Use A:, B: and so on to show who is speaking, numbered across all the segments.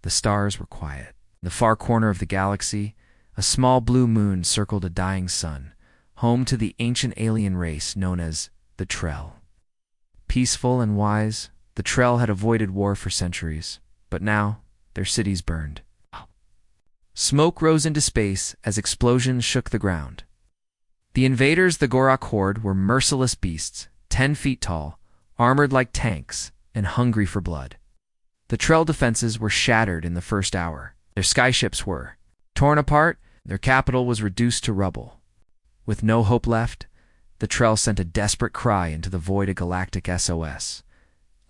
A: The stars were quiet. In the far corner of the galaxy, a small blue moon circled a dying sun, home to the ancient alien race known as the Trell. Peaceful and wise, the Trell had avoided war for centuries, but now their cities burned. Smoke rose into space as explosions shook the ground. The invaders, the Gorak horde, were merciless beasts, 10 feet tall, armored like tanks, and hungry for blood. The Trell defenses were shattered in the first hour. Their skyships were torn apart, their capital was reduced to rubble. With no hope left, the Trell sent a desperate cry into the void of galactic SOS,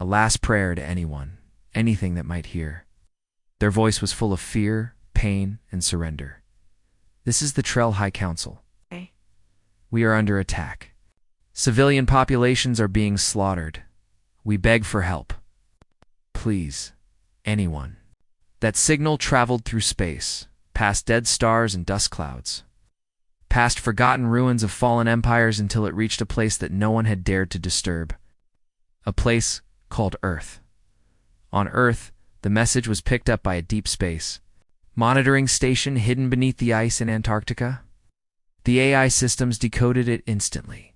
A: a last prayer to anyone, anything that might hear. Their voice was full of fear, pain, and surrender. This is the Trell High Council. We are under attack. Civilian populations are being slaughtered. We beg for help. Please, anyone. That signal traveled through space, past dead stars and dust clouds, past forgotten ruins of fallen empires until it reached a place that no one had dared to disturb. A place called Earth. On Earth, the message was picked up by a deep space monitoring station hidden beneath the ice in Antarctica. The AI systems decoded it instantly.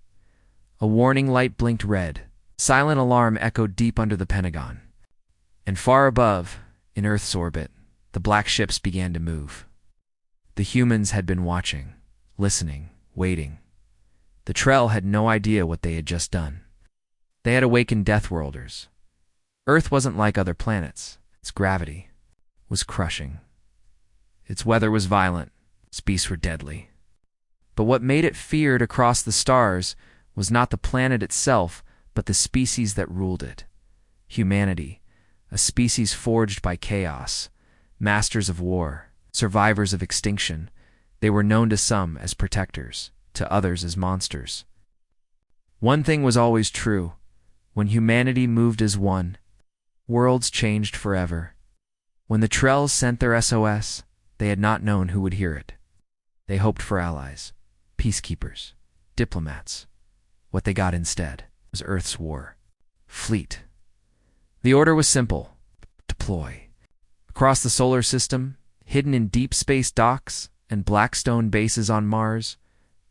A: A warning light blinked red. Silent alarm echoed deep under the Pentagon. And far above, in Earth's orbit, the black ships began to move. The humans had been watching, listening, waiting. The Trell had no idea what they had just done. They had awakened Deathworlders. Earth wasn't like other planets. Its gravity was crushing. Its weather was violent. Its beasts were deadly. But what made it feared across the stars was not the planet itself, but the species that ruled it. Humanity, a species forged by chaos, masters of war, survivors of extinction. They were known to some as protectors, to others as monsters. One thing was always true. When humanity moved as one, worlds changed forever. When the Trells sent their SOS, they had not known who would hear it. They hoped for allies, peacekeepers, diplomats. What they got instead was Earth's war. Fleet. The order was simple. Deploy. Across the solar system, hidden in deep space docks and blackstone bases on Mars,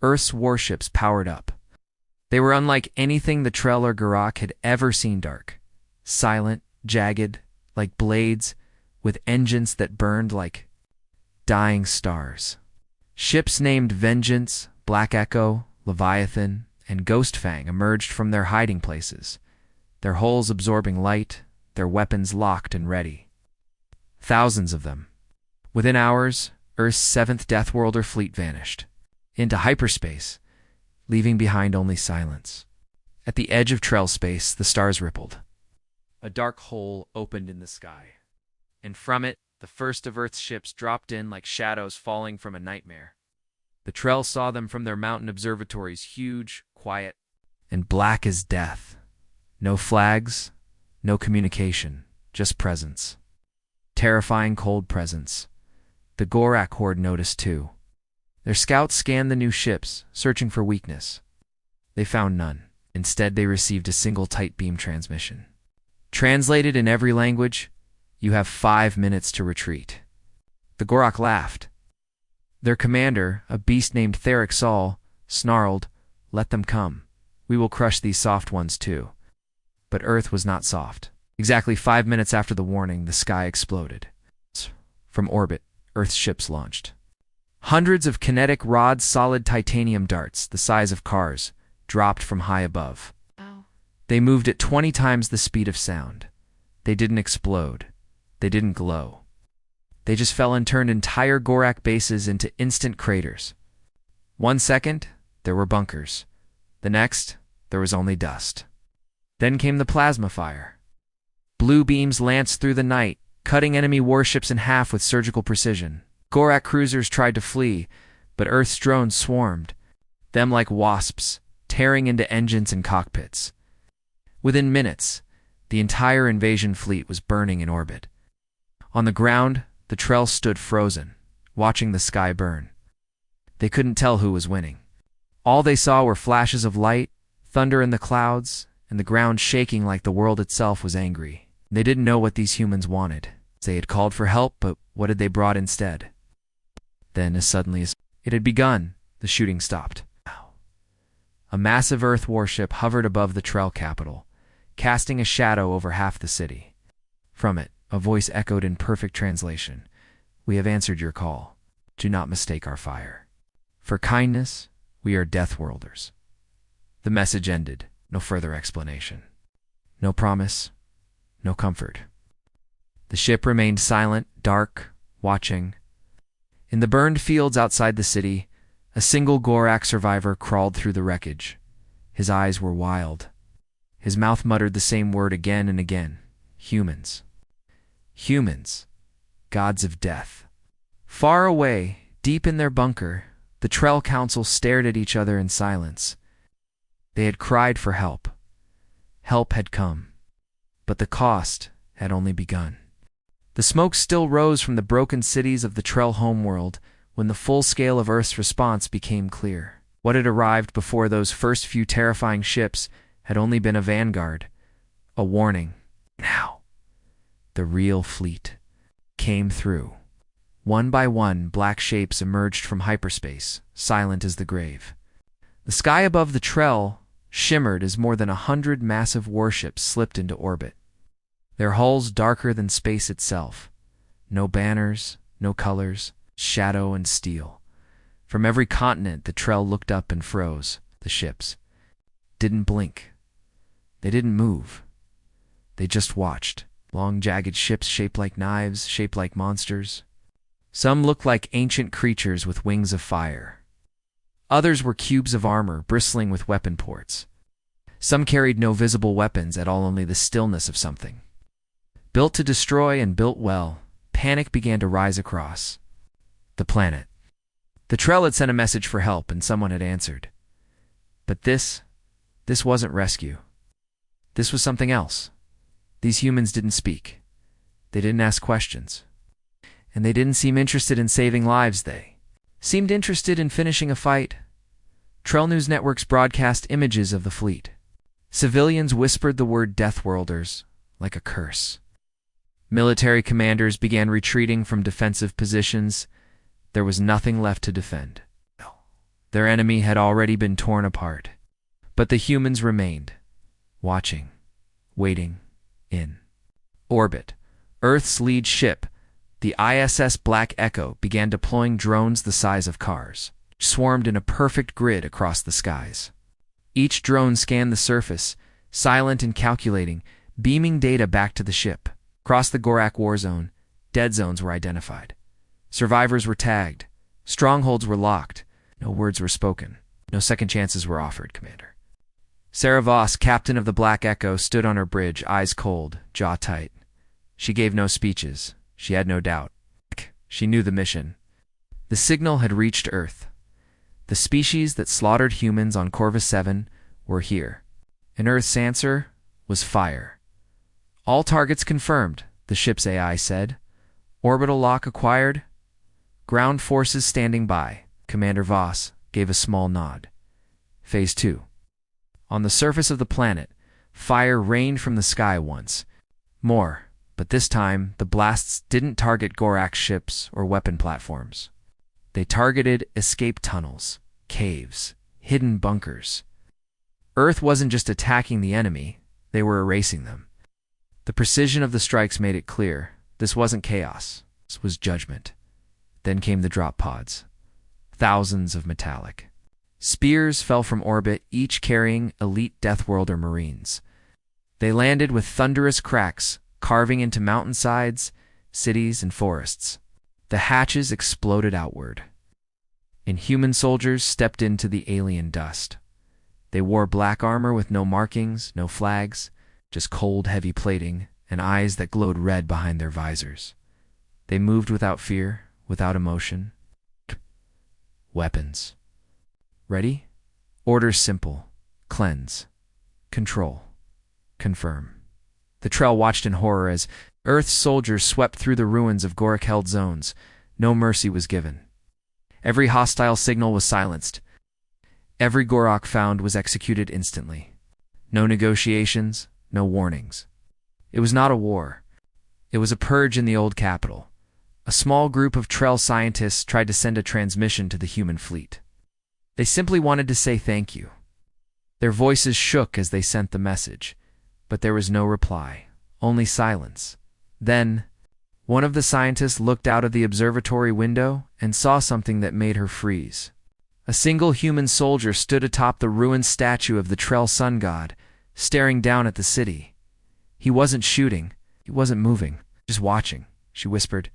A: Earth's warships powered up. They were unlike anything the Trell or Gorak had ever seen. Dark, silent, jagged, like blades, with engines that burned like dying stars. Ships named Vengeance, Black Echo, Leviathan, and Ghostfang emerged from their hiding places, their hulls absorbing light, their weapons locked and ready. Thousands of them. Within hours, Earth's 7th Deathworlder fleet vanished into hyperspace, leaving behind only silence. At the edge of Trell space, the stars rippled. A dark hole opened in the sky, and from it, the first of Earth's ships dropped in like shadows falling from a nightmare. The Trell saw them from their mountain observatories, huge, quiet, and black as death. No flags, no communication, just presence. Terrifying cold presence. The Gorak horde noticed too. Their scouts scanned the new ships, searching for weakness. They found none. Instead, they received a single tight beam transmission. Translated in every language, you have 5 minutes to retreat. The Gorak laughed. Their commander, a beast named Theric Sol, snarled, "Let them come. We will crush these soft ones too." But Earth was not soft. Exactly 5 minutes after the warning, the sky exploded. From orbit, Earth's ships launched. Hundreds of kinetic rod solid titanium darts, the size of cars, dropped from high above.
B: Ow.
A: They moved at 20 times the speed of sound. They didn't explode. They didn't glow. They just fell and turned entire Gorak bases into instant craters. 1 second, there were bunkers. The next, there was only dust. Then came the plasma fire. Blue beams lanced through the night, cutting enemy warships in half with surgical precision. Gorak cruisers tried to flee, but Earth's drones swarmed, them like wasps, tearing into engines and cockpits. Within minutes, the entire invasion fleet was burning in orbit. On the ground, the Trell stood frozen, watching the sky burn. They couldn't tell who was winning. All they saw were flashes of light, thunder in the clouds, and the ground shaking like the world itself was angry. They didn't know what these humans wanted. They had called for help, but what had they brought instead? Then, as suddenly as it had begun, the shooting stopped. A massive Earth warship hovered above the Trell capital, casting a shadow over half the city. From it, a voice echoed in perfect translation. "We have answered your call. Do not mistake our fire. For kindness, we are Deathworlders." The message ended. No further explanation. No promise. No comfort. The ship remained silent, dark, watching. In the burned fields outside the city, a single Gorak survivor crawled through the wreckage. His eyes were wild. His mouth muttered the same word again and again. Humans. Humans. Gods of death. Far away, deep in their bunker, the Trell Council stared at each other in silence. They had cried for help. Help had come. But the cost had only begun. The smoke still rose from the broken cities of the Trell homeworld when the full scale of Earth's response became clear. What had arrived before those first few terrifying ships had only been a vanguard, a warning. Now, the real fleet came through. One by one, black shapes emerged from hyperspace, silent as the grave. The sky above the Trell shimmered as more than 100 massive warships slipped into orbit. Their hulls darker than space itself. No banners, no colors, shadow and steel. From every continent, the Trell looked up and froze. The ships didn't blink. They didn't move. They just watched. Long, jagged ships shaped like knives, shaped like monsters. Some looked like ancient creatures with wings of fire. Others were cubes of armor bristling with weapon ports. Some carried no visible weapons at all, only the stillness of something. Built to destroy and built well, panic began to rise across the planet. The Trell had sent a message for help, and someone had answered. But this wasn't rescue. This was something else. These humans didn't speak. They didn't ask questions. And they didn't seem interested in saving lives. They seemed interested in finishing a fight. Trell News Networks broadcast images of the fleet. Civilians whispered the word Deathworlders like a curse. Military commanders began retreating from defensive positions. There was nothing left to defend. Their enemy had already been torn apart. But the humans remained, watching, waiting, in orbit. Earth's lead ship, the ISS Black Echo, began deploying drones the size of cars, which swarmed in a perfect grid across the skies. Each drone scanned the surface, silent and calculating, beaming data back to the ship. Across the Gorak war zone, dead zones were identified. Survivors were tagged. Strongholds were locked. No words were spoken. No second chances were offered, Commander. Sarah Voss, captain of the Black Echo, stood on her bridge, eyes cold, jaw tight. She gave no speeches. She had no doubt. She knew the mission. The signal had reached Earth. The species that slaughtered humans on Corvus 7 were here. And Earth's answer was fire. All targets confirmed, the ship's AI said. Orbital lock acquired. Ground forces standing by. Commander Voss gave a small nod. Phase 2. On the surface of the planet, fire rained from the sky once more, but this time the blasts didn't target Gorak ships or weapon platforms. They targeted escape tunnels, caves, hidden bunkers. Earth wasn't just attacking the enemy, they were erasing them. The precision of the strikes made it clear. This wasn't chaos. This was judgment. Then came the drop pods. Thousands of metallic. Spears fell from orbit, each carrying elite Deathworlder Marines. They landed with thunderous cracks, carving into mountainsides, cities, and forests. The hatches exploded outward. Inhuman soldiers stepped into the alien dust. They wore black armor with no markings, no flags, just cold, heavy plating, and eyes that glowed red behind their visors. They moved without fear, without emotion. Weapons. Ready? Orders simple. Cleanse. Control. Confirm. The Trell watched in horror as Earth's soldiers swept through the ruins of Gorak-held zones. No mercy was given. Every hostile signal was silenced. Every Gorak found was executed instantly. No negotiations, no warnings. It was not a war. It was a purge in the old capital. A small group of Trell scientists tried to send a transmission to the human fleet. They simply wanted to say thank you. Their voices shook as they sent the message, but there was no reply, only silence. Then, one of the scientists looked out of the observatory window and saw something that made her freeze. A single human soldier stood atop the ruined statue of the Trell sun god, staring down at the city. He wasn't shooting, he wasn't moving, just watching. She whispered,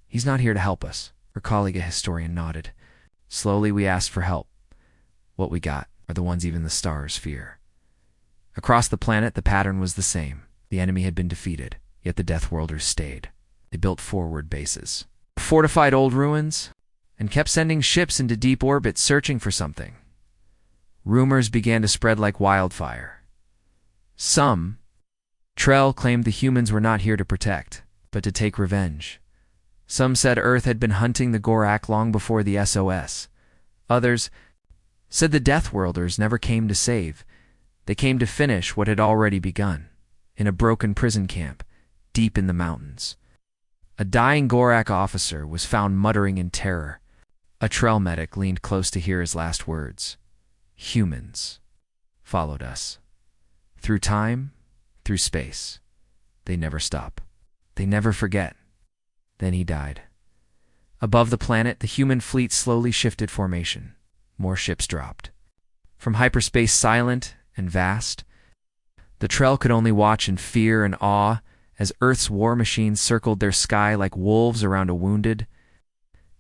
A: "He's not here to help us." Her colleague, a historian, nodded. Slowly we asked for help. What we got are the ones even the stars fear. Across the planet, the pattern was the same. The enemy had been defeated, yet the Deathworlders stayed. They built forward bases, fortified old ruins, and kept sending ships into deep orbit searching for something. Rumors began to spread like wildfire. Some Trell claimed the humans were not here to protect, but to take revenge. Some said Earth had been hunting the Gorak long before the SOS. Others said the Deathworlders never came to save. They came to finish what had already begun, in a broken prison camp, deep in the mountains. A dying Gorak officer was found muttering in terror. A Trell medic leaned close to hear his last words. Humans followed us. Through time, through space. They never stop. They never forget. Then he died. Above the planet, the human fleet slowly shifted formation. More ships dropped. From hyperspace silent and vast, the Trell could only watch in fear and awe as Earth's war machines circled their sky like wolves around a wounded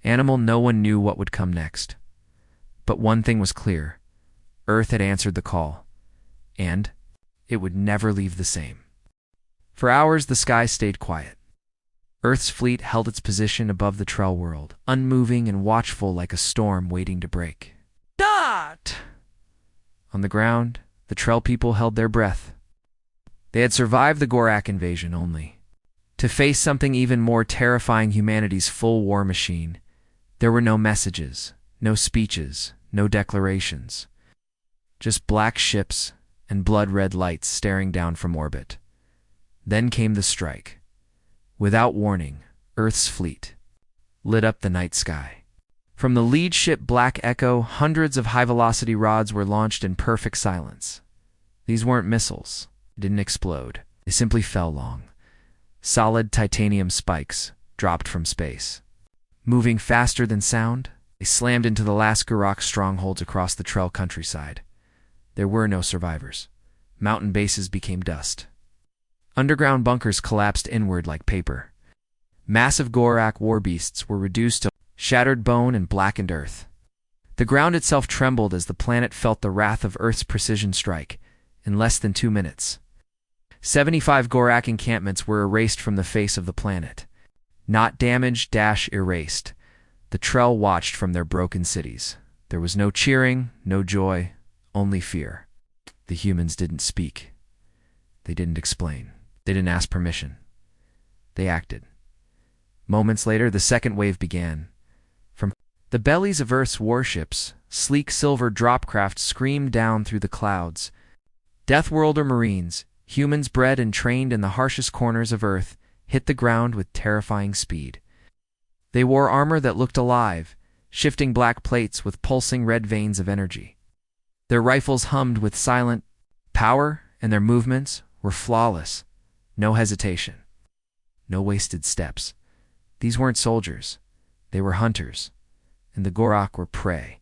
A: animal. No one knew what would come next. But one thing was clear. Earth had answered the call, and it would never leave the same. For hours, the sky stayed quiet. Earth's fleet held its position above the Trell world, unmoving and watchful like a storm waiting to break. Dot! On the ground, the Trell people held their breath. They had survived the Gorak invasion only to face something even more terrifying, humanity's full war machine. There were no messages, no speeches, no declarations. Just black ships and blood-red lights staring down from orbit. Then came the strike. Without warning, Earth's fleet lit up the night sky. From the lead ship Black Echo, hundreds of high-velocity rods were launched in perfect silence. These weren't missiles. They didn't explode. They simply fell long. Solid titanium spikes dropped from space. Moving faster than sound, they slammed into the last Gorak strongholds across the Trell countryside. There were no survivors. Mountain bases became dust. Underground bunkers collapsed inward like paper. Massive Gorak war beasts were reduced to shattered bone and blackened earth. The ground itself trembled as the planet felt the wrath of Earth's precision strike. In less than 2 minutes, 75 Gorak encampments were erased from the face of the planet. Not damaged, erased. The Trell watched from their broken cities. There was no cheering, no joy, only fear. The humans didn't speak. They didn't explain. They didn't ask permission. They acted. Moments later, the second wave began. From the bellies of Earth's warships, sleek silver dropcraft screamed down through the clouds. Deathworlder Marines, humans bred and trained in the harshest corners of Earth, hit the ground with terrifying speed. They wore armor that looked alive, shifting black plates with pulsing red veins of energy. Their rifles hummed with silent power, and their movements were flawless. No hesitation. No wasted steps. These weren't soldiers. They were hunters, and the Gorak were prey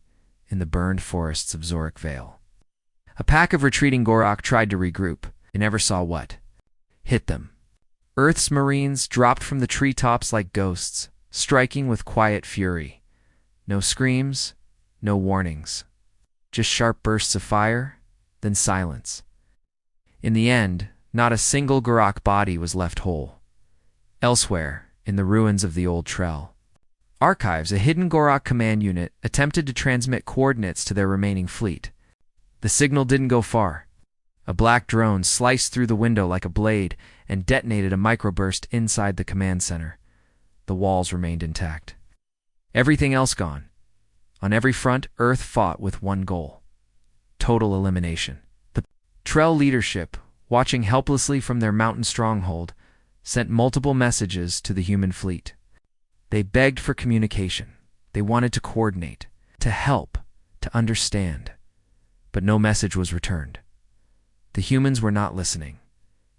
A: in the burned forests of Zorik Vale. A pack of retreating Gorak tried to regroup. They never saw what hit them. Earth's Marines dropped from the treetops like ghosts, striking with quiet fury. No screams, no warnings. Just sharp bursts of fire, then silence. In the end, not a single Gorak body was left whole. Elsewhere, in the ruins of the old Trell archives, a hidden Gorak command unit attempted to transmit coordinates to their remaining fleet. The signal didn't go far. A black drone sliced through the window like a blade and detonated a microburst inside the command center. The walls remained intact. Everything else gone. On every front, Earth fought with one goal: total elimination. The Trell leadership, watching helplessly from their mountain stronghold, sent multiple messages to the human fleet. They begged for communication. They wanted to coordinate, to help, to understand. But no message was returned. The humans were not listening.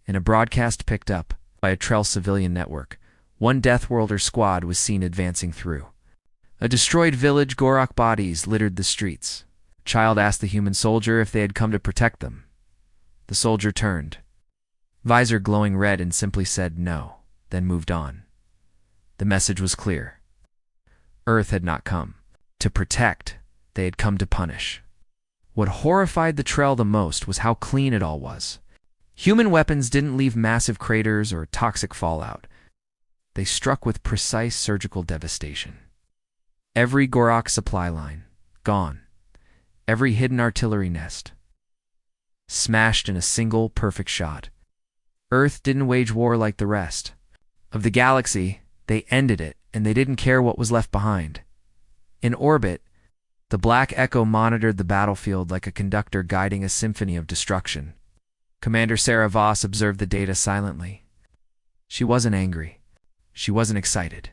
A: In a broadcast picked up by a Trell civilian network, one Deathworlder squad was seen advancing through. A destroyed village, Gorok bodies littered the streets. A child asked the human soldier if they had come to protect them. The soldier turned, visor glowing red, and simply said no, then moved on. The message was clear. Earth had not come to protect, they had come to punish. What horrified the Trell the most was how clean it all was. Human weapons didn't leave massive craters or toxic fallout. They struck with precise surgical devastation. Every Gorok supply line, gone. Every hidden artillery nest, smashed in a single perfect shot. Earth didn't wage war like the rest of the galaxy. They ended it, and they didn't care what was left behind. In orbit, the Black Echo monitored the battlefield like a conductor guiding a symphony of destruction. Commander Sarah Voss observed the data silently. She wasn't angry. She wasn't excited.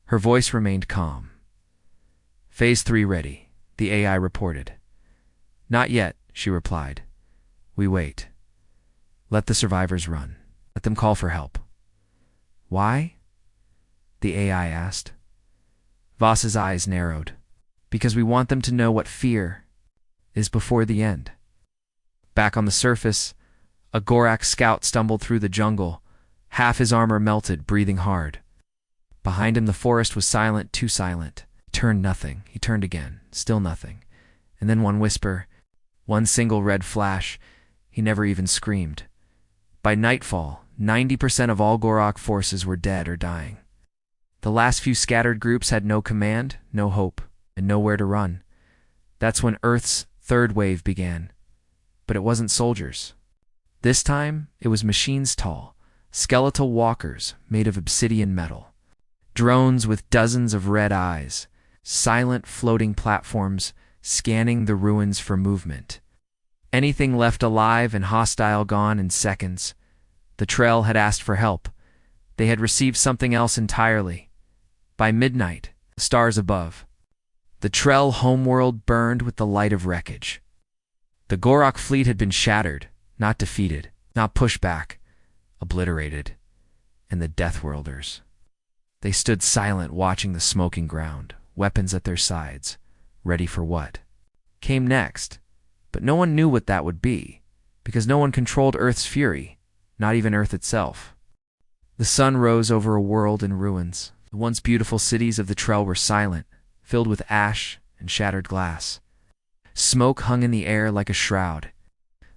A: Her voice remained calm. Phase 3 ready, the AI reported. Not yet, she replied. We wait. Let the survivors run. Let them call for help. Why? The AI asked. Voss's eyes narrowed. Because we want them to know what fear is before the end. Back on the surface, a Gorak scout stumbled through the jungle, half his armor melted, breathing hard. Behind him the forest was silent, too silent. He turned nothing. He turned again, still nothing. And then one whisper, one single red flash. He never even screamed. By nightfall, 90% of all Gorok forces were dead or dying. The last few scattered groups had no command, no hope, and nowhere to run. That's when Earth's third wave began. But it wasn't soldiers. This time, it was machines tall, skeletal walkers made of obsidian metal. Drones with dozens of red eyes, silent floating platforms scanning the ruins for movement. Anything left alive and hostile gone in seconds. The Trell had asked for help. They had received something else entirely. By midnight, the stars above, the Trell homeworld burned with the light of wreckage. The Gorok fleet had been shattered, not defeated, not pushed back, obliterated. And the Deathworlders. They stood silent, watching the smoking ground, weapons at their sides, ready for what came next. But no one knew what that would be, because no one controlled Earth's fury, not even Earth itself. The sun rose over a world in ruins. The once beautiful cities of the Trell were silent, filled with ash and shattered glass. Smoke hung in the air like a shroud.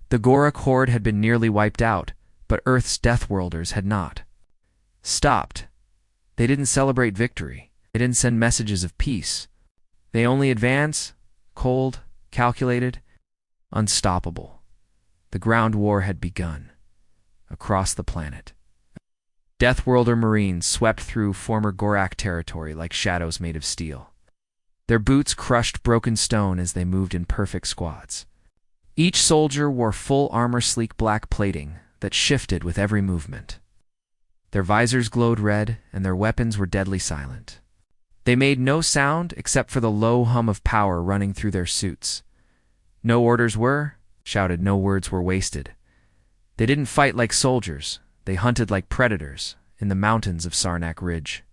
A: The Gorok horde had been nearly wiped out, but Earth's Deathworlders had not stopped. They didn't celebrate victory. They didn't send messages of peace. They only advance, cold, calculated, unstoppable. The ground war had begun. Across the planet, Deathworlder Marines swept through former Gorak territory like shadows made of steel. Their boots crushed broken stone as they moved in perfect squads. Each soldier wore full armor, sleek black plating that shifted with every movement. Their visors glowed red, and their weapons were deadly silent. They made no sound except for the low hum of power running through their suits. No orders were shouted, no words were wasted. They didn't fight like soldiers. They hunted like predators in the mountains of Sarnak Ridge.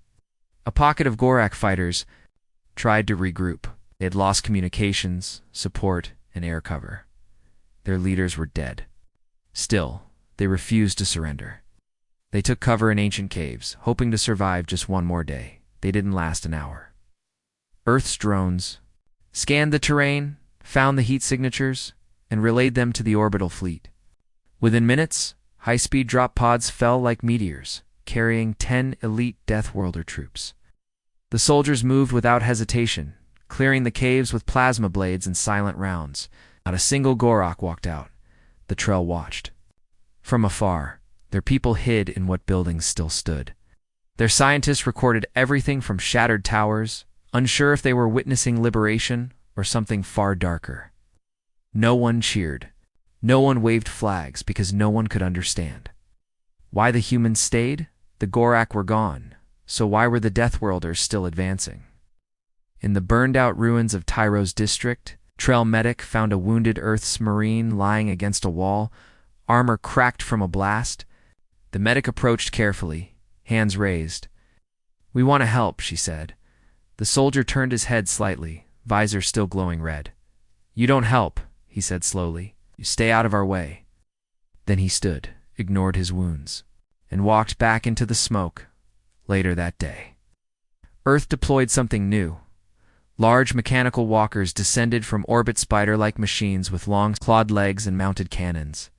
A: A pocket of Gorak fighters tried to regroup. They had lost communications, support, and air cover. Their leaders were dead. Still, they refused to surrender. They took cover in ancient caves, hoping to survive just one more day. They didn't last an hour. Earth's drones scanned the terrain, found the heat signatures, and relayed them to the orbital fleet. Within minutes, high-speed drop pods fell like meteors, carrying 10 elite Deathworlder troops. The soldiers moved without hesitation, clearing the caves with plasma blades and silent rounds. Not a single Gorok walked out. The Trell watched. From afar, their people hid in what buildings still stood. Their scientists recorded everything from shattered towers, unsure if they were witnessing liberation or something far darker. No one cheered. No one waved flags because no one could understand. Why the humans stayed? The Gorak were gone, so why were the Deathworlders still advancing? In the burned-out ruins of Tyro's district, Trell Medic found a wounded Earth's Marine lying against a wall, armor cracked from a blast. The medic approached carefully, hands raised. "We want to help," she said. The soldier turned his head slightly, visor still glowing red. "You don't help," he said slowly. "You stay out of our way." Then he stood, ignored his wounds, and walked back into the smoke. Later that day, Earth deployed something new. Large mechanical walkers descended from orbit spider-like machines with long clawed legs and mounted cannons.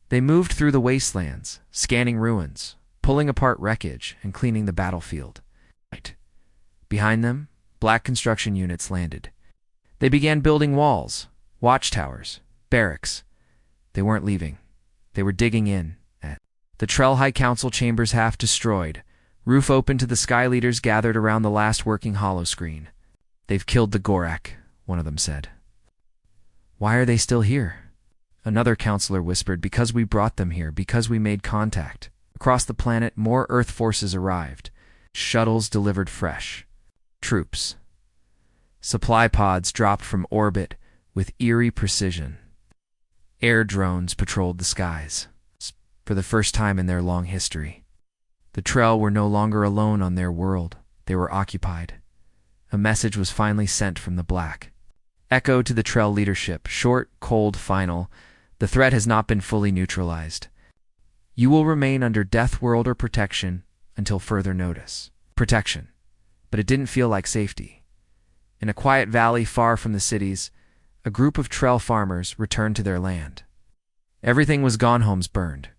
A: They moved through the wastelands, scanning ruins, pulling apart wreckage, and cleaning the battlefield. Behind them, black construction units landed. They began building walls, watchtowers, barracks. They weren't leaving. They were digging in. The Trell High Council chambers half destroyed. Roof open to the Sky Leaders gathered around the last working holoscreen. "They've killed the Gorak," one of them said. "Why are they still here?" Another counselor whispered. "Because we brought them here, because we made contact." Across the planet, more Earth forces arrived. Shuttles delivered fresh troops. Supply pods dropped from orbit with eerie precision. Air drones patrolled the skies. For the first time in their long history, the Trell were no longer alone on their world. They were occupied. A message was finally sent from the Black. Echo to the Trell leadership, short, cold, final. "The threat has not been fully neutralized. You will remain under Deathworlder protection until further notice." Protection. But it didn't feel like safety. In a quiet valley far from the cities, a group of Trell farmers returned to their land. Everything was gone. Homes burned.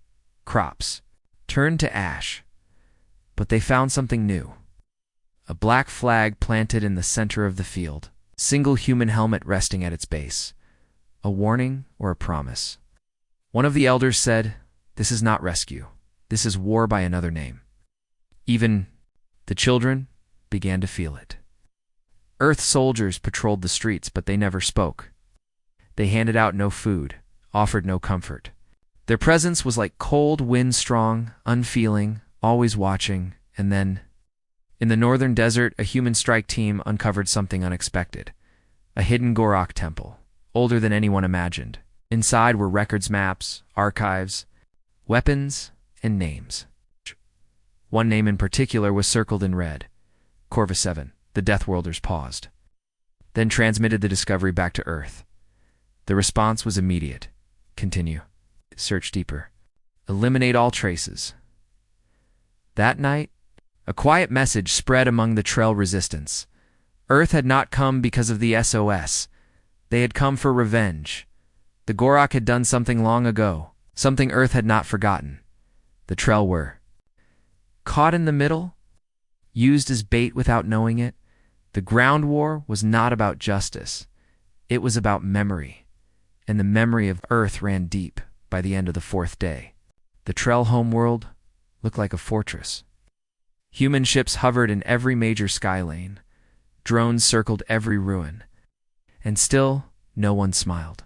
A: Crops turned to ash. But they found something new. A black flag planted in the center of the field. Single human helmet resting at its base. A warning or a promise. One of the elders said, "This is not rescue. This is war by another name." Even the children began to feel it. Earth soldiers patrolled the streets, but they never spoke. They handed out no food, offered no comfort. Their presence was like cold wind, strong, unfeeling, always watching. And then, in the northern desert, a human strike team uncovered something unexpected. A hidden Gorak temple, older than anyone imagined. Inside were records, maps, archives, weapons, and names. One name in particular was circled in red. Corvus 7. The Deathworlders paused, then transmitted the discovery back to Earth. The response was immediate. "Continue. Search deeper. Eliminate all traces." That night, a quiet message spread among the Trell resistance. Earth had not come because of the SOS. They had come for revenge. The Gorak had done something long ago, something Earth had not forgotten. The Trell were caught in the middle, used as bait without knowing it. The ground war was not about justice. It was about memory. And the memory of Earth ran deep by the end of the fourth day. The Trell homeworld looked like a fortress. Human ships hovered in every major sky lane. Drones circled every ruin. And still, no one smiled.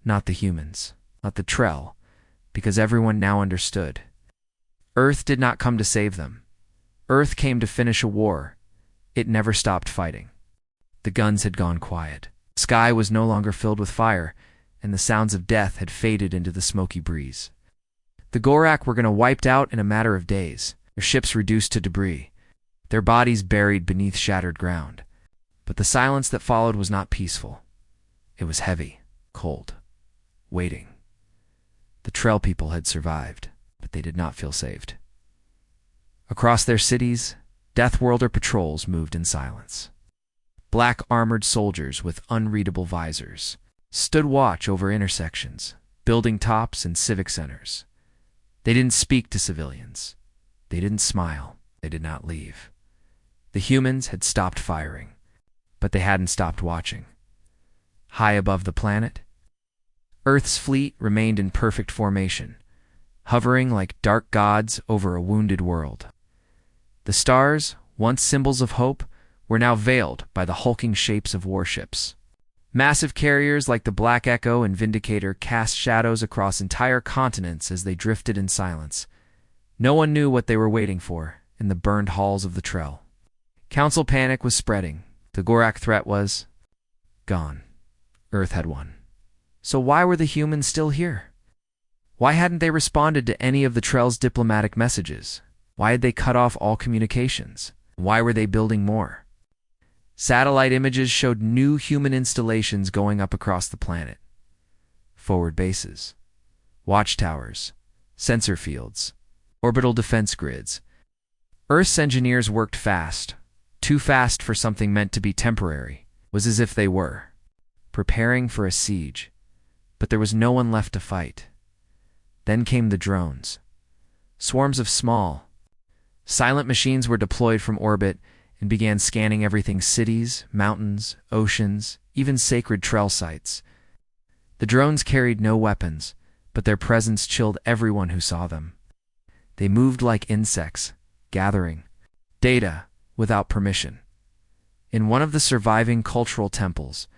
A: Not the humans, not the Trell, because everyone now understood. Earth did not come to save them. Earth came to finish a war. It never stopped fighting. The guns had gone quiet. The sky was no longer filled with fire, and the sounds of death had faded into the smoky breeze. The Gorak were going to wiped out in a matter of days, their ships reduced to debris, their bodies buried beneath shattered ground. But the silence that followed was not peaceful. It was heavy, cold, waiting. The Trell people had survived, but they did not feel saved. Across their cities, Deathworlder patrols moved in silence. Black armored soldiers with unreadable visors stood watch over intersections, building tops, and civic centers. They didn't speak to civilians. They didn't smile. They did not leave. The humans had stopped firing, but they hadn't stopped watching. High above the planet, Earth's fleet remained in perfect formation, hovering like dark gods over a wounded world. The stars, once symbols of hope, were now veiled by the hulking shapes of warships. Massive carriers like the Black Echo and Vindicator cast shadows across entire continents as they drifted in silence. No one knew what they were waiting for in the burned halls of the Trell. Council panic was spreading. The Gorak threat was gone. Earth had won. So why were the humans still here? Why hadn't they responded to any of the Trell's diplomatic messages? Why had they cut off all communications? Why were they building more? Satellite images showed new human installations going up across the planet. Forward bases, watchtowers, sensor fields, orbital defense grids. Earth's engineers worked fast, too fast for something meant to be temporary. It was as if they were preparing for a siege, but there was no one left to fight. Then came the drones. Swarms of small, silent machines were deployed from orbit and began scanning everything: cities, mountains, oceans, even sacred Trell sites. The drones carried no weapons, but their presence chilled everyone who saw them. They moved like insects, gathering data without permission. In one of the surviving cultural temples,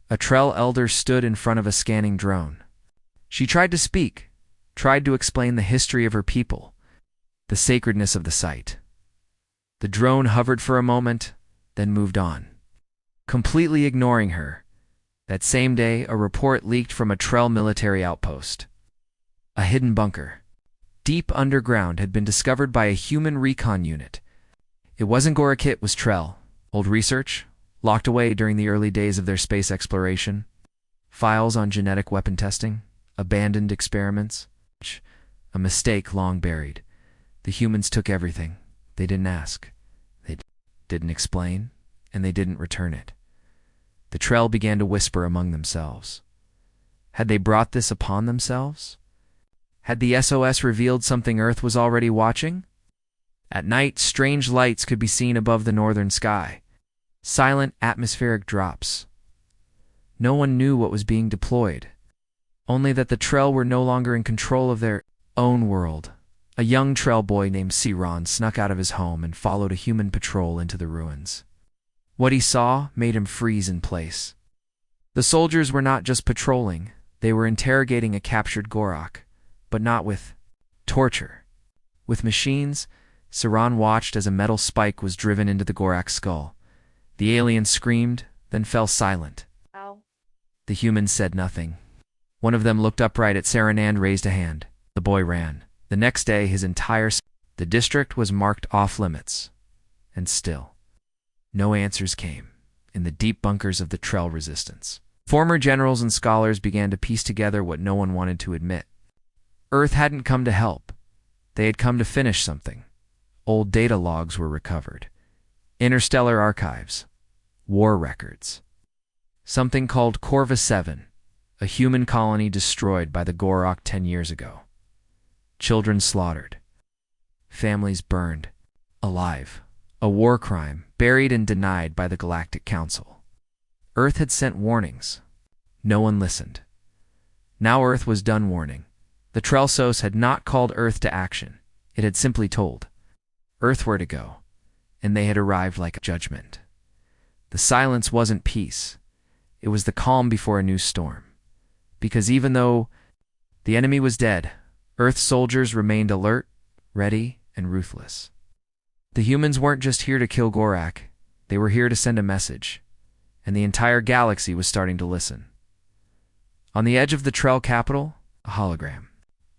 A: a Trell elder stood in front of a scanning drone. She tried to speak, tried to explain the history of her people, the sacredness of the site. The drone hovered for a moment, then moved on, completely ignoring her. That same day, a report leaked from a Trell military outpost. A hidden bunker, deep underground, had been discovered by a human recon unit. It wasn't Gorak, it was Trell. Old research, locked away during the early days of their space exploration. Files on genetic weapon testing, abandoned experiments. A mistake long buried. The humans took everything. They didn't ask. They didn't explain, and they didn't return it. The Trell began to whisper among themselves. Had they brought this upon themselves? Had the SOS revealed something Earth was already watching? At night, strange lights could be seen above the northern sky. Silent atmospheric drops. No one knew what was being deployed. Only that the Trell were no longer in control of their own world. A young Trell boy named Siron snuck out of his home and followed a human patrol into the ruins. What he saw made him freeze in place. The soldiers were not just patrolling, they were interrogating a captured Gorak, but not with torture. With machines. Siron watched as a metal spike was driven into the Gorak's skull. The alien screamed, then fell silent.
B: Ow.
A: The humans said nothing. One of them looked upright at Siron and raised a hand. The boy ran. The next day, the district was marked off limits. And still, no answers came in the deep bunkers of the Trell resistance. Former generals and scholars began to piece together what no one wanted to admit. Earth hadn't come to help. They had come to finish something. Old data logs were recovered. Interstellar archives. War records. Something called Corva 7, a human colony destroyed by the Gorak 10 years ago. Children slaughtered. Families burned. Alive. A war crime, buried and denied by the Galactic Council. Earth had sent warnings. No one listened. Now Earth was done warning. The Trellsos had not called Earth to action. It had simply told Earth where to go, and they had arrived like a judgment. The silence wasn't peace. It was the calm before a new storm. Because even though the enemy was dead, Earth's soldiers remained alert, ready, and ruthless. The humans weren't just here to kill Gorak. They were here to send a message. And the entire galaxy was starting to listen. On the edge of the Trell capital, a hologram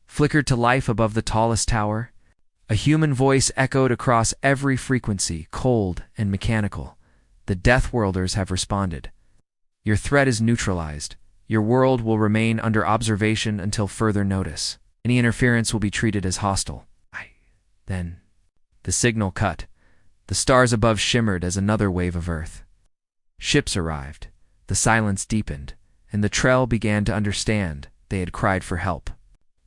A: flickered to life above the tallest tower. A human voice echoed across every frequency, cold and mechanical. The Deathworlders have responded. Your threat is neutralized. Your world will remain under observation until further notice. Any interference will be treated as hostile. Then, the signal cut. The stars above shimmered as another wave of Earth. Ships arrived. The silence deepened, and the Trell began to understand. They had cried for help.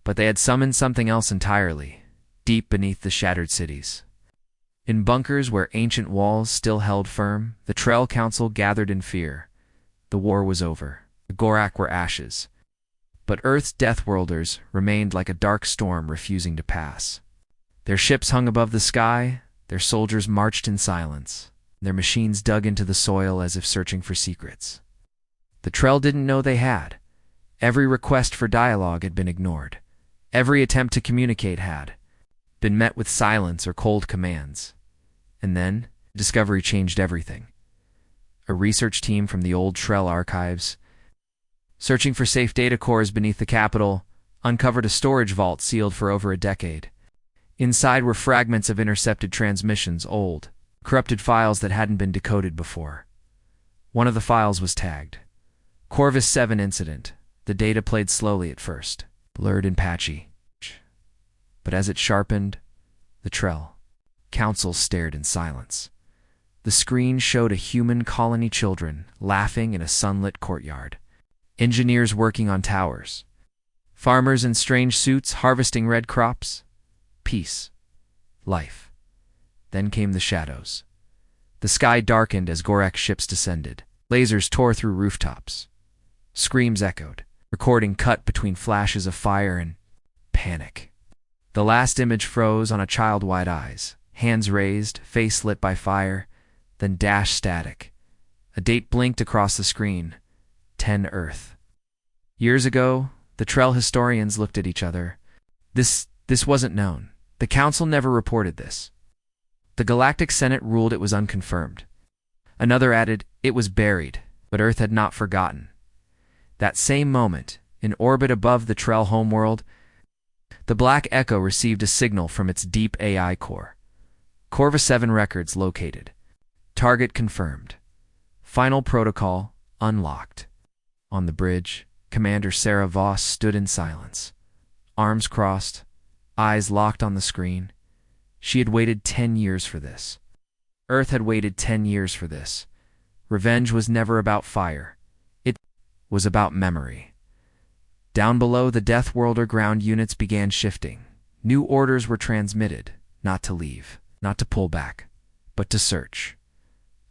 A: But they had summoned something else entirely. Deep beneath the shattered cities. In bunkers where ancient walls still held firm, the Trell Council gathered in fear. The war was over. The Gorak were ashes. But Earth's Deathworlders remained like a dark storm refusing to pass. Their ships hung above the sky, their soldiers marched in silence, their machines dug into the soil as if searching for secrets. The Trell didn't know they had. Every request for dialogue had been ignored. Every attempt to communicate had been met with silence or cold commands. And then, discovery changed everything. A research team from the old Trell archives, searching for safe data cores beneath the capital, uncovered a storage vault sealed for over a decade. Inside were fragments of intercepted transmissions, old, corrupted files that hadn't been decoded before. One of the files was tagged Corvus 7 Incident. The data played slowly at first, blurred and patchy. But as it sharpened, the Trell Council stared in silence. The screen showed a human colony, children laughing in a sunlit courtyard, engineers working on towers, farmers in strange suits harvesting red crops. Peace. Life. Then came the shadows. The sky darkened as Gorak ships descended. Lasers tore through rooftops. Screams echoed, recording cut between flashes of fire and panic. The last image froze on a child wide eyes, hands raised, face lit by fire, then dash static. A date blinked across the screen. 10 Earth. Years ago, the Trell historians looked at each other. This wasn't known. The Council never reported this. The Galactic Senate ruled it was unconfirmed. Another added it was buried, but Earth had not forgotten. That same moment, in orbit above the Trell homeworld, the Black Echo received a signal from its deep AI core. Corvus 7 records located. Target confirmed. Final protocol unlocked. On the bridge, Commander Sarah Voss stood in silence, arms crossed, eyes locked on the screen. She had waited 10 years for this. Earth had waited 10 years for this. Revenge was never about fire. It was about memory. Down below, the Deathworlder ground units began shifting. New orders were transmitted, not to leave, not to pull back, but to search.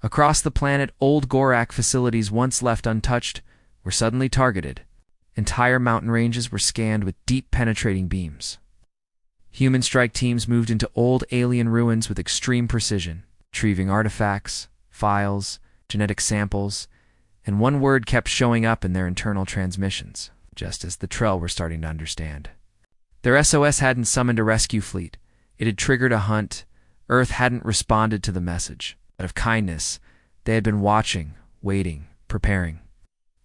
A: Across the planet, old Gorak facilities once left untouched were suddenly targeted. Entire mountain ranges were scanned with deep penetrating beams. Human strike teams moved into old alien ruins with extreme precision, retrieving artifacts, files, genetic samples, and one word kept showing up in their internal transmissions, just as the Trell were starting to understand. Their SOS hadn't summoned a rescue fleet. It had triggered a hunt. Earth hadn't responded to the message. Out of kindness, they had been watching, waiting, preparing.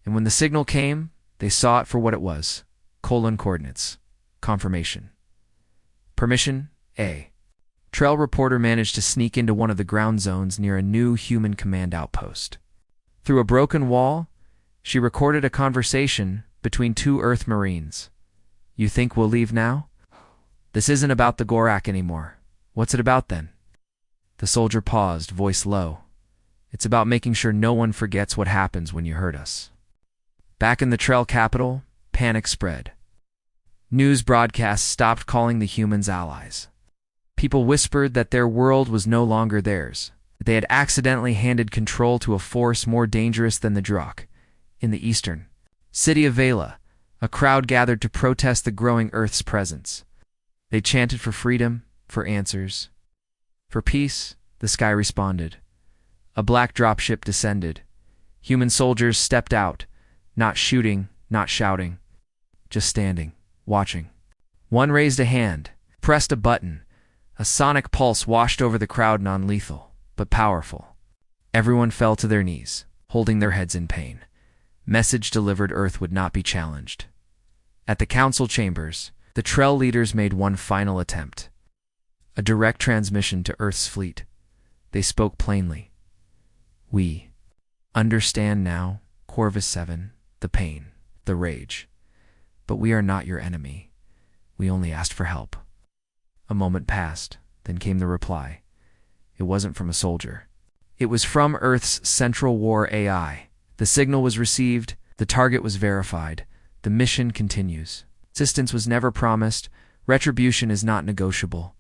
A: And when the signal came, they saw it for what it was. Coordinates. Confirmation. Permission A. Trell reporter managed to sneak into one of the ground zones near a new human command outpost. Through a broken wall, she recorded a conversation between 2 Earth Marines. You think we'll leave now? This isn't about the Gorak anymore. What's it about then? The soldier paused, voice low. It's about making sure no one forgets what happens when you hurt us. Back in the Trell capital, panic spread. News broadcasts stopped calling the humans allies. People whispered that their world was no longer theirs. They had accidentally handed control to a force more dangerous than the Drakh. In the eastern city of Vela, a crowd gathered to protest the growing Earth's presence. They chanted for freedom, for answers. For peace, the sky responded. A black dropship descended. Human soldiers stepped out, not shooting, not shouting, just standing, watching. One raised a hand, pressed a button. A sonic pulse washed over the crowd, non-lethal, but powerful. Everyone fell to their knees, holding their heads in pain. Message delivered. Earth would not be challenged. At the council chambers, the Trell leaders made one final attempt. A direct transmission to Earth's fleet. They spoke plainly. We understand now, Corvus 7, the pain, the rage. But we are not your enemy. We only asked for help. A moment passed, then came the reply. It wasn't from a soldier. It was from Earth's Central War AI. The signal was received, the target was verified, the mission continues. Assistance was never promised, retribution is not negotiable.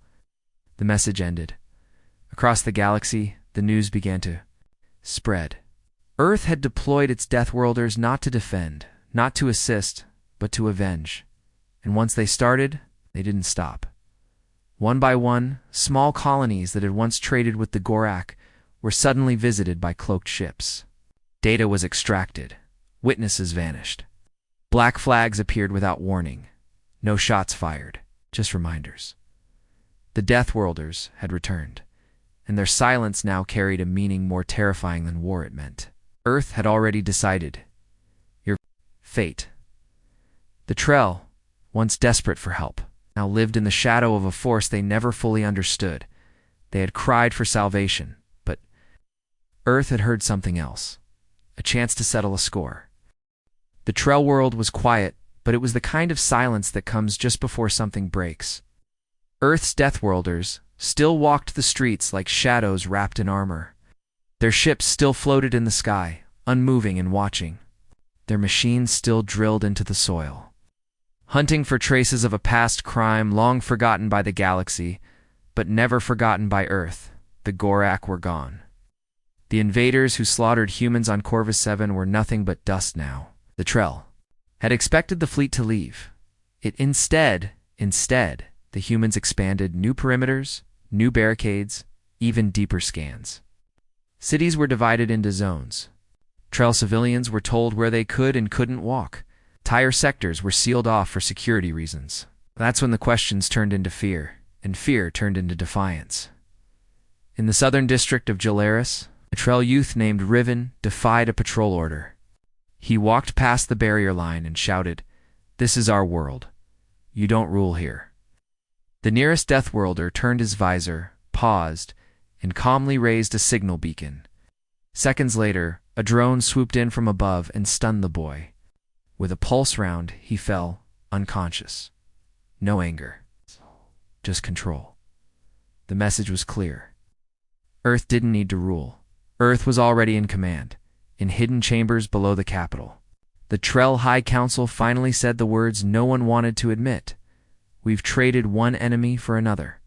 A: The message ended. Across the galaxy, the news began to spread. Earth had deployed its Deathworlders not to defend, not to assist, but to avenge. And once they started, they didn't stop. One by one, small colonies that had once traded with the Gorak were suddenly visited by cloaked ships. Data was extracted. Witnesses vanished. Black flags appeared without warning. No shots fired, just reminders. The Deathworlders had returned, and their silence now carried a meaning more terrifying than war it meant. Earth had already decided your fate. The Trell, once desperate for help, now lived in the shadow of a force they never fully understood. They had cried for salvation, but Earth had heard something else, a chance to settle a score. The Trell world was quiet, but it was the kind of silence that comes just before something breaks. Earth's Deathworlders still walked the streets like shadows wrapped in armor. Their ships still floated in the sky, unmoving and watching. Their machines still drilled into the soil, hunting for traces of a past crime long forgotten by the galaxy, but never forgotten by Earth. The Gorak were gone. The invaders who slaughtered humans on Corvus 7 were nothing but dust now. The Trell had expected the fleet to leave. Instead, the humans expanded new perimeters, new barricades, even deeper scans. Cities were divided into zones. Trell civilians were told where they could and couldn't walk. Entire sectors were sealed off for security reasons. That's when the questions turned into fear, and fear turned into defiance. In the southern district of Jalaris, a Trell youth named Riven defied a patrol order. He walked past the barrier line and shouted, "This is our world. You don't rule here." The nearest Deathworlder turned his visor, paused, and calmly raised a signal beacon. Seconds later, a drone swooped in from above and stunned the boy. With a pulse round, he fell, unconscious. No anger, just control. The message was clear. Earth didn't need to rule. Earth was already in command, in hidden chambers below the capital. The Trell High Council finally said the words no one wanted to admit. We've traded one enemy for another.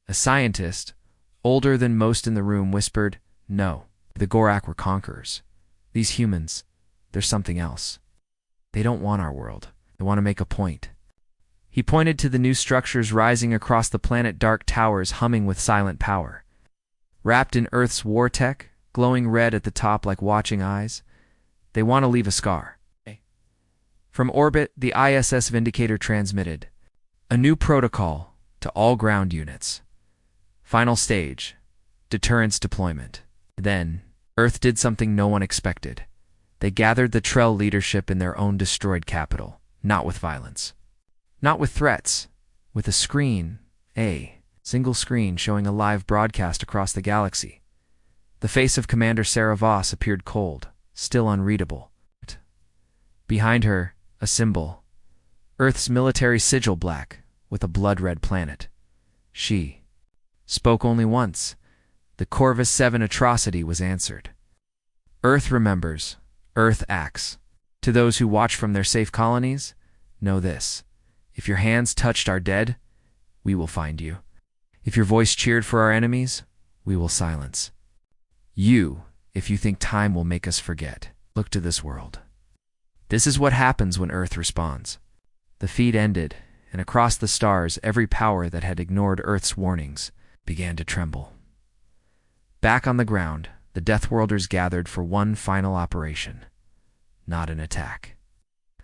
A: A scientist, older than most in the room, whispered, "No, the Gorak were conquerors. These humans, they're something else. They don't want our world. They want to make a point." He pointed to the new structures rising across the planet, dark towers humming with silent power. Wrapped in Earth's war tech, glowing red at the top like watching eyes, they want to leave a scar. From orbit, the ISS Vindicator transmitted a new protocol to all ground units. Final stage, deterrence deployment. Then, Earth did something no one expected. They gathered the Trell leadership in their own destroyed capital, not with violence, not with threats, with a screen, a single screen showing a live broadcast across the galaxy. The face of Commander Sarah Voss appeared cold, still unreadable. Behind her, a symbol, Earth's military sigil, black, with a blood-red planet. She spoke only once. The Corvus 7 atrocity was answered. Earth remembers. Earth acts. To those who watch from their safe colonies, know this: if your hands touched our dead, we will find you. If your voice cheered for our enemies, we will silence you. If you think time will make us forget, look to this world. This is what happens when Earth responds. The feed ended, and across the stars, every power that had ignored Earth's warnings began to tremble. Back on the ground, the Deathworlders gathered for one final operation. Not an attack.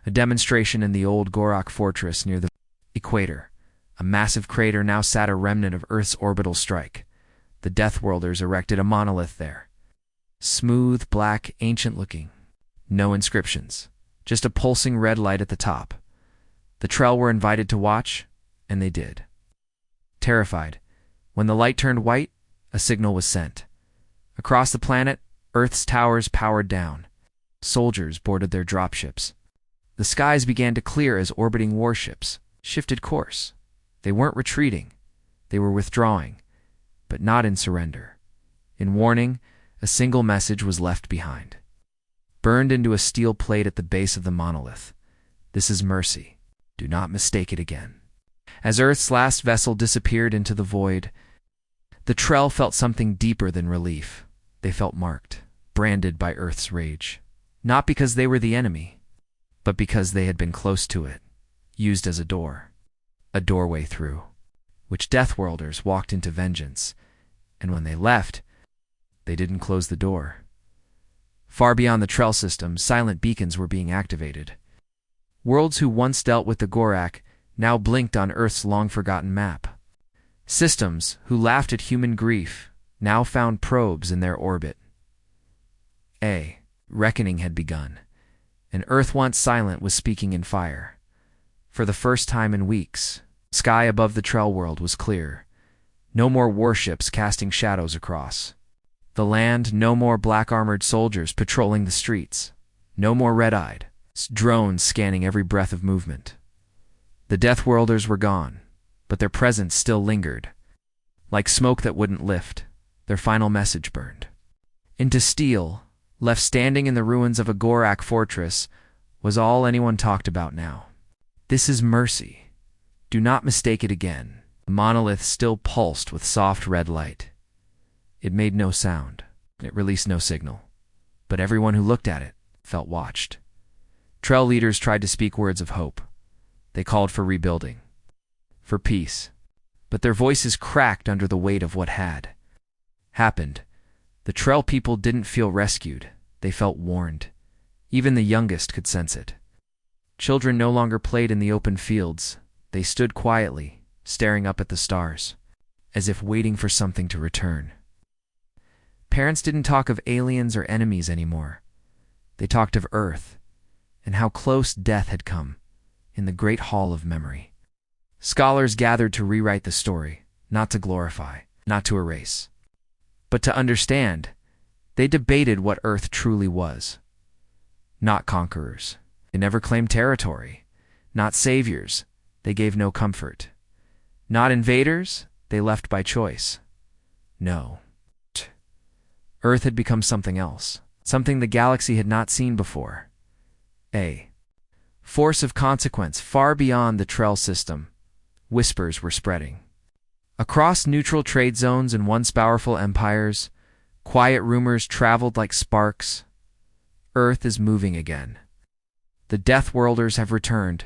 A: A demonstration in the old Gorak fortress near the equator. A massive crater now sat a remnant of Earth's orbital strike. The Deathworlders erected a monolith there. Smooth, black, ancient-looking. No inscriptions. Just a pulsing red light at the top. The Trell were invited to watch, and they did. Terrified, when the light turned white, a signal was sent. Across the planet, Earth's towers powered down. Soldiers boarded their dropships. The skies began to clear as orbiting warships shifted course. They weren't retreating. They were withdrawing, but not in surrender. In warning, a single message was left behind. Burned into a steel plate at the base of the monolith. This is mercy. Do not mistake it again. As Earth's last vessel disappeared into the void, the Trell felt something deeper than relief. They felt marked, branded by Earth's rage. Not because they were the enemy, but because they had been close to it, used as a door. A doorway through which Deathworlders walked into vengeance, and when they left, they didn't close the door. Far beyond the Trell system, silent beacons were being activated. Worlds who once dealt with the Gorak now blinked on Earth's long-forgotten map. Systems, who laughed at human grief, now found probes in their orbit. A reckoning had begun. An Earth once silent was speaking in fire. For the first time in weeks, sky above the Trell world was clear. No more warships casting shadows across the land, no more black-armored soldiers patrolling the streets, no more red-eyed drones scanning every breath of movement. The Deathworlders were gone, but their presence still lingered. Like smoke that wouldn't lift, their final message burned into steel. Left standing in the ruins of a Gorak fortress was all anyone talked about now. This is mercy. Do not mistake it again. The monolith still pulsed with soft red light. It made no sound. It released no signal. But everyone who looked at it felt watched. Trell leaders tried to speak words of hope. They called for rebuilding, for peace. But their voices cracked under the weight of what had happened. The Trell people didn't feel rescued. They felt warned. Even the youngest could sense it. Children no longer played in the open fields. They stood quietly, staring up at the stars, as if waiting for something to return. Parents didn't talk of aliens or enemies anymore. They talked of Earth, and how close death had come, in the great hall of memory. Scholars gathered to rewrite the story, not to glorify, not to erase, but to understand. They debated what Earth truly was. Not conquerors. They never claimed territory. Not saviors. They gave no comfort. Not invaders. They left by choice. No. Earth had become something else. Something the galaxy had not seen before. A force of consequence far beyond the Trell system. Whispers were spreading. Across neutral trade zones and once powerful empires, quiet rumors traveled like sparks. Earth is moving again. The Deathworlders have returned.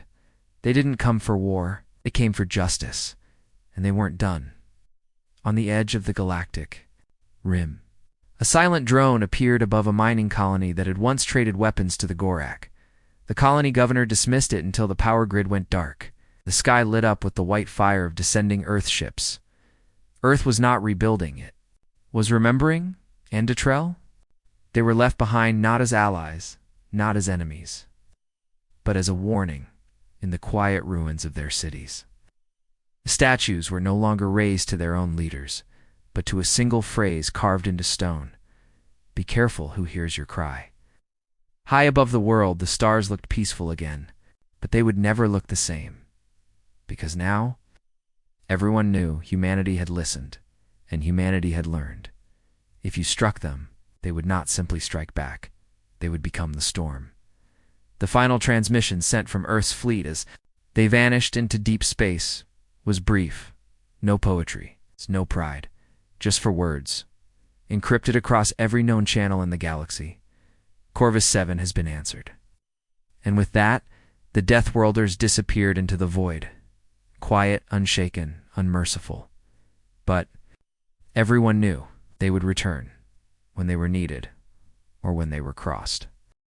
A: They didn't come for war. They came for justice. And they weren't done. On the edge of the galactic rim, a silent drone appeared above a mining colony that had once traded weapons to the Gorak. The colony governor dismissed it until the power grid went dark. The sky lit up with the white fire of descending Earth ships. Earth was not rebuilding, it was remembering. And to Trell? They were left behind not as allies, not as enemies, but as a warning in the quiet ruins of their cities. The statues were no longer raised to their own leaders, but to a single phrase carved into stone. Be careful who hears your cry. High above the world, the stars looked peaceful again, but they would never look the same. Because now, everyone knew humanity had listened, and humanity had learned. If you struck them, they would not simply strike back. They would become the storm. The final transmission sent from Earth's fleet as they vanished into deep space was brief. No poetry, no pride, just for words. Encrypted across every known channel in the galaxy. Corvus 7 has been answered. And with that, the Deathworlders disappeared into the void. Quiet, unshaken, unmerciful. But everyone knew they would return when they were needed or when they were crossed.